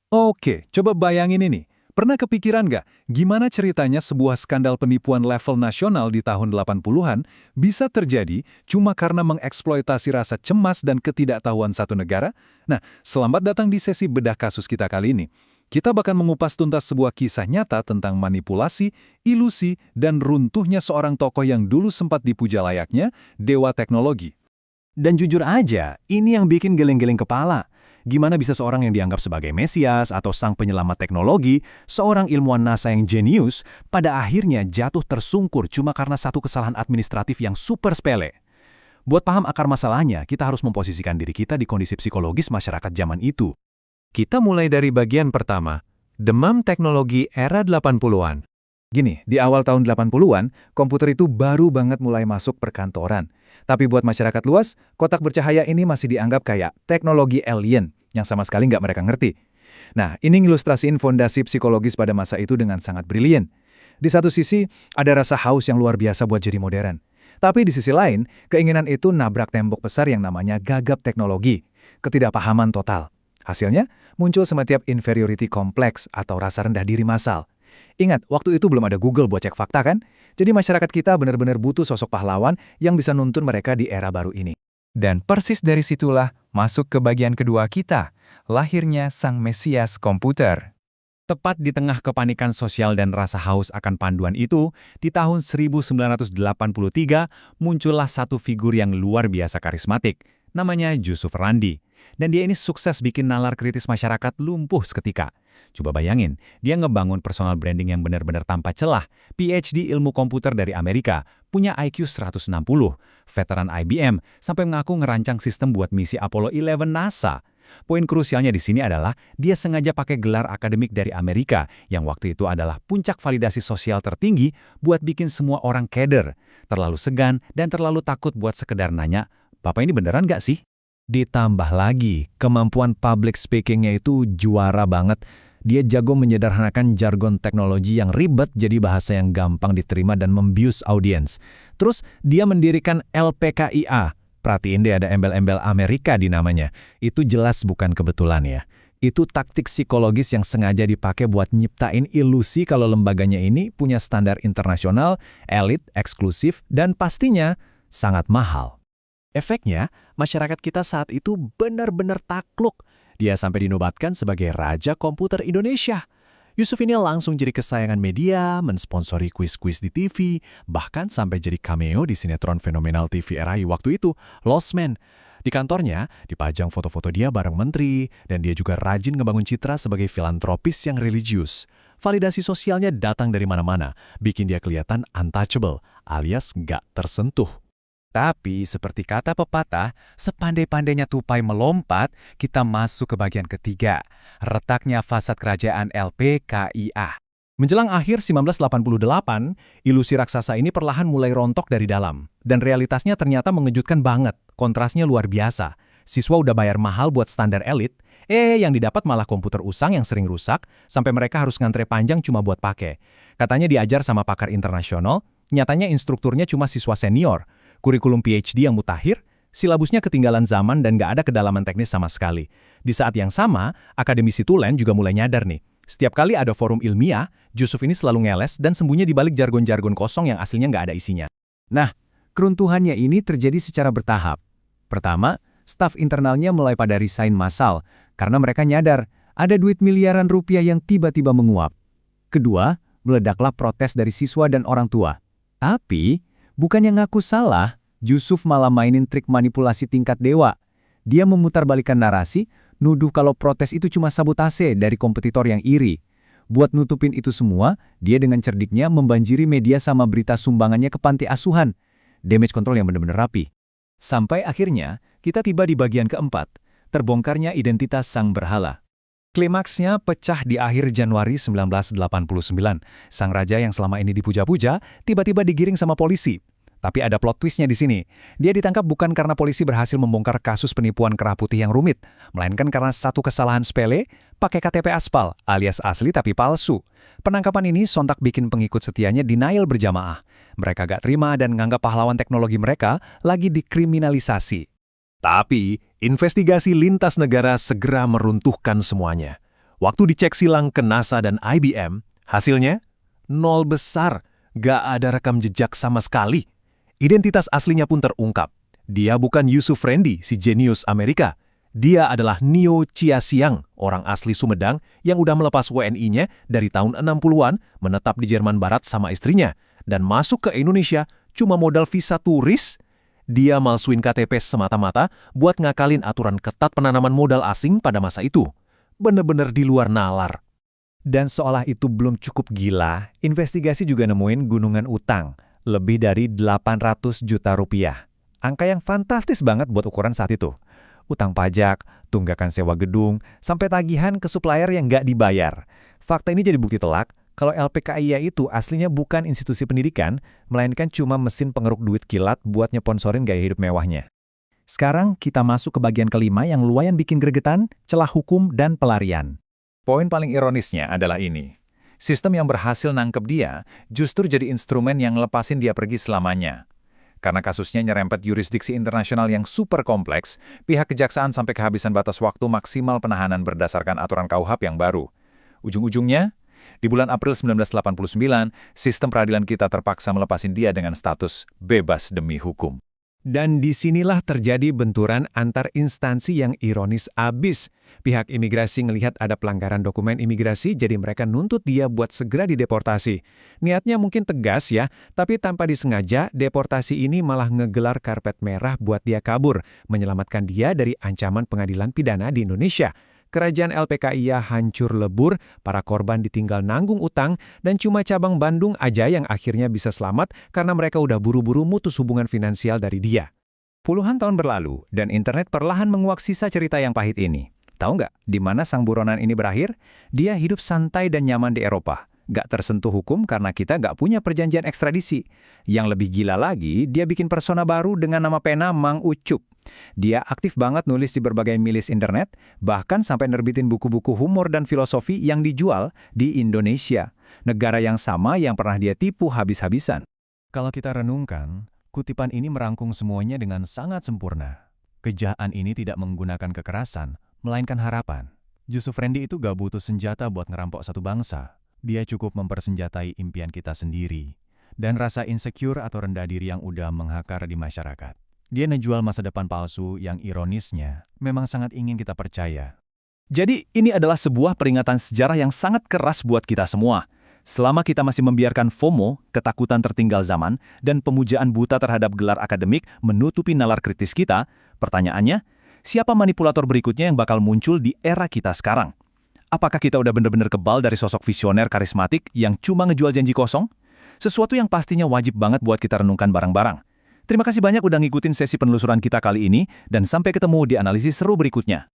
Oke, coba bayangin ini. Pernah kepikiran nggak, gimana ceritanya sebuah skandal penipuan level nasional di tahun 80-an bisa terjadi cuma karena mengeksploitasi rasa cemas dan ketidaktahuan satu negara? Nah, selamat datang di sesi bedah kasus kita kali ini. Kita bahkan mengupas tuntas sebuah kisah nyata tentang manipulasi, ilusi, dan runtuhnya seorang tokoh yang dulu sempat dipuja layaknya dewa teknologi. Dan jujur aja, ini yang bikin geleng-geleng kepala. Gimana bisa seorang yang dianggap sebagai Mesias atau sang penyelamat teknologi, seorang ilmuwan NASA yang jenius, pada akhirnya jatuh tersungkur cuma karena satu kesalahan administratif yang super sepele. Buat paham akar masalahnya, kita harus memposisikan diri kita di kondisi psikologis masyarakat zaman itu. Kita mulai dari bagian pertama, demam teknologi era 80-an. Gini, di awal tahun 80-an, komputer itu baru banget mulai masuk perkantoran. Tapi buat masyarakat luas, kotak bercahaya ini masih dianggap kayak teknologi alien, yang sama sekali nggak mereka ngerti. Nah, ini ngilustrasiin fondasi psikologis pada masa itu dengan sangat brilian. Di satu sisi, ada rasa haus yang luar biasa buat jadi modern. Tapi di sisi lain, keinginan itu nabrak tembok besar yang namanya gagap teknologi, ketidakpahaman total. Hasilnya, muncul semacam inferiority complex atau rasa rendah diri massal. Ingat, waktu itu belum ada Google buat cek fakta kan? Jadi masyarakat kita benar-benar butuh sosok pahlawan yang bisa nuntun mereka di era baru ini. Dan persis dari situlah masuk ke bagian kedua kita, lahirnya sang Mesias komputer. Tepat di tengah kepanikan sosial dan rasa haus akan panduan itu, di tahun 1983 muncullah satu figur yang luar biasa karismatik, namanya Yusuf Randi. Dan dia ini sukses bikin nalar kritis masyarakat lumpuh seketika. Coba bayangin, dia ngebangun personal branding yang benar-benar tanpa celah, PhD ilmu komputer dari Amerika, punya IQ 160, veteran IBM, sampai mengaku ngerancang sistem buat misi Apollo 11 NASA. Poin krusialnya di sini adalah dia sengaja pakai gelar akademik dari Amerika yang waktu itu adalah puncak validasi sosial tertinggi buat bikin semua orang keder, terlalu segan dan terlalu takut buat sekedar nanya, "Bapak ini beneran nggak sih?" Ditambah lagi, kemampuan public speaking-nya itu juara banget. Dia jago menyederhanakan jargon teknologi yang ribet jadi bahasa yang gampang diterima dan membius audiens. Terus dia mendirikan LPKIA. Perhatiin deh ada embel-embel Amerika di namanya. Itu jelas bukan kebetulan ya. Itu taktik psikologis yang sengaja dipakai buat nyiptain ilusi kalau lembaganya ini punya standar internasional, elit, eksklusif, dan pastinya sangat mahal. Efeknya, masyarakat kita saat itu benar-benar takluk. Dia sampai dinobatkan sebagai Raja Komputer Indonesia. Yusuf ini langsung jadi kesayangan media, mensponsori kuis-kuis di TV, bahkan sampai jadi cameo di sinetron fenomenal TV RAI waktu itu, Lost Man. Di kantornya, dipajang foto-foto dia bareng menteri, dan dia juga rajin ngebangun citra sebagai filantropis yang religius. Validasi sosialnya datang dari mana-mana, bikin dia kelihatan untouchable, alias nggak tersentuh. Tapi seperti kata pepatah, sepandai-pandainya tupai melompat, kita masuk ke bagian ketiga, retaknya fasad kerajaan LPKIA. Menjelang akhir 1988, ilusi raksasa ini perlahan mulai rontok dari dalam. Dan realitasnya ternyata mengejutkan banget, kontrasnya luar biasa. Siswa udah bayar mahal buat standar elit, yang didapat malah komputer usang yang sering rusak, sampai mereka harus ngantre panjang cuma buat pakai. Katanya diajar sama pakar internasional, nyatanya instrukturnya cuma siswa senior. Kurikulum PhD yang mutakhir, silabusnya ketinggalan zaman dan nggak ada kedalaman teknis sama sekali. Di saat yang sama, akademisi Tulen juga mulai nyadar nih. Setiap kali ada forum ilmiah, Yusuf ini selalu ngeles dan sembunyi di balik jargon-jargon kosong yang aslinya nggak ada isinya. Nah, keruntuhannya ini terjadi secara bertahap. Pertama, staf internalnya mulai pada resign massal karena mereka nyadar ada duit miliaran rupiah yang tiba-tiba menguap. Kedua, meledaklah protes dari siswa dan orang tua. Tapi bukannya ngaku salah, Yusuf malah mainin trik manipulasi tingkat dewa. Dia memutarbalikkan narasi, nuduh kalau protes itu cuma sabotase dari kompetitor yang iri. Buat nutupin itu semua, dia dengan cerdiknya membanjiri media sama berita sumbangannya ke panti asuhan. Damage control yang benar-benar rapi. Sampai akhirnya, kita tiba di bagian keempat, terbongkarnya identitas sang berhala. Klimaksnya pecah di akhir Januari 1989. Sang raja yang selama ini dipuja-puja, tiba-tiba digiring sama polisi. Tapi ada plot twistnya di sini. Dia ditangkap bukan karena polisi berhasil membongkar kasus penipuan kerah putih yang rumit, melainkan karena satu kesalahan sepele, pakai KTP aspal, alias asli tapi palsu. Penangkapan ini sontak bikin pengikut setianya denial berjamaah. Mereka gak terima dan nganggap pahlawan teknologi mereka lagi dikriminalisasi. Tapi, investigasi lintas negara segera meruntuhkan semuanya. Waktu dicek silang ke NASA dan IBM, hasilnya 0 besar, gak ada rekam jejak sama sekali. Identitas aslinya pun terungkap. Dia bukan Yusuf Rendy, si jenius Amerika. Dia adalah Nio Chia Siang, orang asli Sumedang yang udah melepas WNI-nya dari tahun 60-an, menetap di Jerman Barat sama istrinya, dan masuk ke Indonesia cuma modal visa turis. Dia malsuin KTP semata-mata buat ngakalin aturan ketat penanaman modal asing pada masa itu. Bener-bener di luar nalar. Dan seolah itu belum cukup gila, investigasi juga nemuin gunungan utang, lebih dari 800 juta rupiah. Angka yang fantastis banget buat ukuran saat itu. Utang pajak, tunggakan sewa gedung, sampai tagihan ke supplier yang nggak dibayar. Fakta ini jadi bukti telak kalau LPKIA itu aslinya bukan institusi pendidikan, melainkan cuma mesin pengeruk duit kilat buat nyeponsorin gaya hidup mewahnya. Sekarang kita masuk ke bagian kelima yang lumayan bikin gregetan, celah hukum dan pelarian. Poin paling ironisnya adalah ini. Sistem yang berhasil nangkep dia justru jadi instrumen yang ngelepasin dia pergi selamanya. Karena kasusnya nyerempet yurisdiksi internasional yang super kompleks, pihak kejaksaan sampai kehabisan batas waktu maksimal penahanan berdasarkan aturan KUHP yang baru. Ujung-ujungnya, di bulan April 1989, sistem peradilan kita terpaksa melepasin dia dengan status bebas demi hukum. Dan disinilah terjadi benturan antar instansi yang ironis abis. Pihak imigrasi ngelihat ada pelanggaran dokumen imigrasi, jadi mereka nuntut dia buat segera dideportasi. Niatnya mungkin tegas ya, tapi tanpa disengaja, deportasi ini malah ngegelar karpet merah buat dia kabur, menyelamatkan dia dari ancaman pengadilan pidana di Indonesia. Kerajaan LPKIA hancur lebur, para korban ditinggal nanggung utang, dan cuma cabang Bandung aja yang akhirnya bisa selamat karena mereka udah buru-buru mutus hubungan finansial dari dia. Puluhan tahun berlalu, dan internet perlahan menguak sisa cerita yang pahit ini. Tahu nggak, di mana sang buronan ini berakhir? Dia hidup santai dan nyaman di Eropa. Nggak tersentuh hukum karena kita nggak punya perjanjian ekstradisi. Yang lebih gila lagi, dia bikin persona baru dengan nama pena Mang Ucup. Dia aktif banget nulis di berbagai milis internet, bahkan sampai nerbitin buku-buku humor dan filosofi yang dijual di Indonesia, negara yang sama yang pernah dia tipu habis-habisan. Kalau kita renungkan, kutipan ini merangkum semuanya dengan sangat sempurna. Kejahatan ini tidak menggunakan kekerasan, melainkan harapan. Yusuf Rendy itu gak butuh senjata buat ngerampok satu bangsa. Dia cukup mempersenjatai impian kita sendiri, dan rasa insecure atau rendah diri yang udah menghakar di masyarakat. Dia ngejual masa depan palsu yang ironisnya memang sangat ingin kita percaya. Jadi ini adalah sebuah peringatan sejarah yang sangat keras buat kita semua. Selama kita masih membiarkan FOMO, ketakutan tertinggal zaman, dan pemujaan buta terhadap gelar akademik menutupi nalar kritis kita, pertanyaannya, siapa manipulator berikutnya yang bakal muncul di era kita sekarang? Apakah kita udah bener-bener kebal dari sosok visioner karismatik yang cuma ngejual janji kosong? Sesuatu yang pastinya wajib banget buat kita renungkan bareng-bareng. Terima kasih banyak udah ngikutin sesi penelusuran kita kali ini, dan sampai ketemu di analisis seru berikutnya.